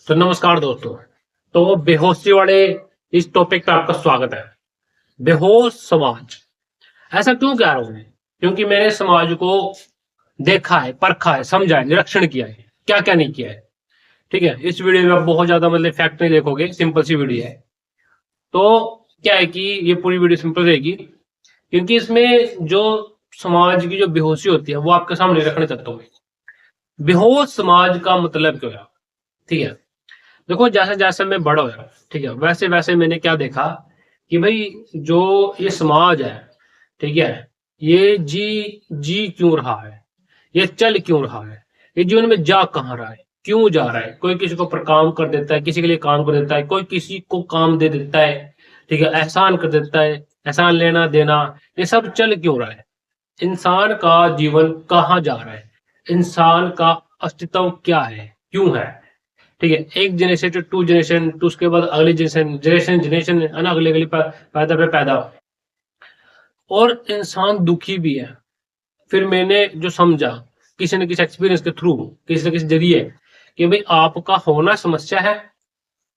तो नमस्कार दोस्तों। तो बेहोशी वाले इस टॉपिक पे आपका स्वागत है। बेहोश समाज, ऐसा क्यों कह रहा हूं मैं? क्योंकि मैंने समाज को देखा है, परखा है, समझा है, निरीक्षण किया है, क्या क्या नहीं किया है। ठीक है, इस वीडियो में आप बहुत ज्यादा मतलब फैक्ट नहीं देखोगे, सिंपल सी वीडियो है। तो क्या है कि ये पूरी वीडियो सिंपल रहेगी, क्योंकि इसमें जो समाज की जो बेहोशी होती है वो आपके सामने रखने चाहता हूँ। बेहोश समाज का मतलब क्या है? ठीक है, देखो जैसे जैसे मैं बड़ा होया, ठीक है, वैसे वैसे मैंने क्या देखा कि भाई जो ये समाज है, ठीक है, ये जी जी क्यों रहा है, ये चल क्यों रहा है, ये जीवन में जा कहाँ रहा है, क्यों जा रहा है। कोई किसी को पर काम कर देता है, किसी के लिए काम कर देता है, कोई किसी को काम दे देता है, ठीक है, एहसान कर देता है, एहसान लेना देना, ये सब चल क्यों रहा है। इंसान का जीवन कहाँ जा रहा है, इंसान का अस्तित्व क्या है, क्यों है। ठीक है, एक generation two two generation two, उसके बाद अगली जनरेशन जनरेशन जनरेशन है ना, अगली अगली पैदा पे पैदा। और इंसान दुखी भी है। फिर मैंने जो समझा किसी न किसी एक्सपीरियंस के थ्रू, किसी न किसी जरिए, कि भाई आपका होना समस्या है,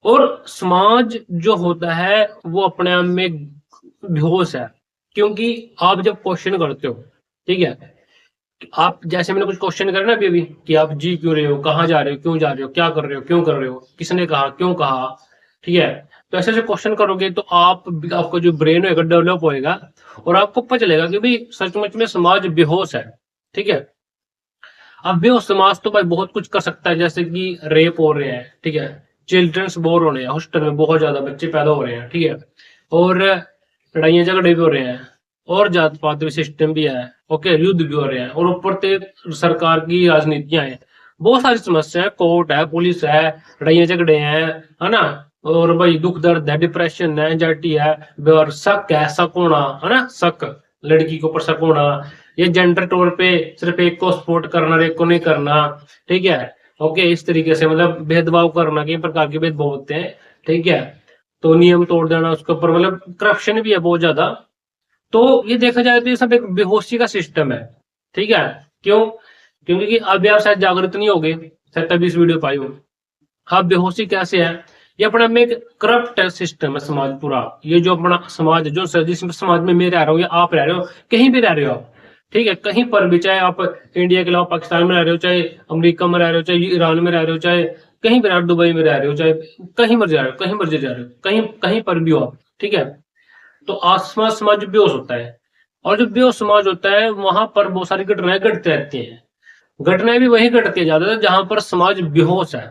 और समाज जो होता है वो अपने आप में बेहोश है। क्योंकि आप जब क्वेश्चन करते हो, ठीक है, आप जैसे मैंने कुछ क्वेश्चन करे ना अभी अभी, कि आप जी क्यों रहे हो, कहाँ जा रहे हो, क्यों जा रहे हो, क्या कर रहे हो, क्यों कर रहे हो, किसने कहा, क्यों कहा। ठीक है, तो ऐसे ऐसे क्वेश्चन करोगे तो आपका जो ब्रेन होगा डेवलप होएगा, और आपको पता चलेगा कि भाई सचमुच में समाज बेहोश है। ठीक है, अब बेहोश समाज तो भाई बहुत कुछ कर सकता है, जैसे कि रेप हो रहे हैं, ठीक है, चिल्ड्रंस बोर हो रहे हैं, हॉस्टल में बहुत ज्यादा बच्चे पैदा हो रहे हैं, ठीक है, और लड़ाइयाँ झगड़े भी हो रहे हैं, और जात पात सिस्टम भी है, ओके, युद्ध भी हो रहे हैं, और ऊपर से सरकार की राजनीतियां हैं, बहुत सारी समस्या है, कोर्ट है, पुलिस है, लड़ाइयाँ झगड़े हैं, है ना, और भाई दुख दर्द है, डिप्रेशन है, एंजाइटी है, और शक होना, है ना, शक, लड़की के ऊपर शक होना, ये जेंडर तौर पे सिर्फ एक को सपोर्ट करना और एक को नहीं करना, ठीक है, ओके, इस तरीके से मतलब भेदभाव करना, कई प्रकार के भेदभाव होते हैं, ठीक है, तो नियम तोड़ देना उसके ऊपर, मतलब करप्शन भी है बहुत ज्यादा। तो ये देखा जाए तो ये सब एक बेहोशी का सिस्टम है। ठीक है, क्यों? क्योंकि कि अभी आप शायद जागृत नहीं हो गए, शायद तभी इस वीडियो पाई हो। हाँ, बेहोशी कैसे है? ये अपने में एक करप्ट सिस्टम है समाज पूरा। ये जो अपना समाज है, जो जिस समाज में मैं रह रहा हूँ या आप रह रहे हो, कहीं भी रह रहे हो आप, ठीक है, कहीं पर भी, चाहे आप इंडिया के अलावा पाकिस्तान में रह रहे हो, चाहे अमेरिका में रह रहे हो, चाहे ईरान में रह रहे हो, चाहे कहीं भी रह रहे हो, दुबई में रह रहे हो, चाहे कहीं मर्जी रह रहे हो, कहीं मर्जी जा रहे हो, कहीं कहीं पर भी हो आप, ठीक है, तो आसमां समाज बेहोश होता है। और जो बेहोश समाज होता है वहां पर बहुत सारी घटनाएं घटती रहती हैं। घटनाएं भी वही घटती है ज्यादातर जहां पर समाज बेहोश है।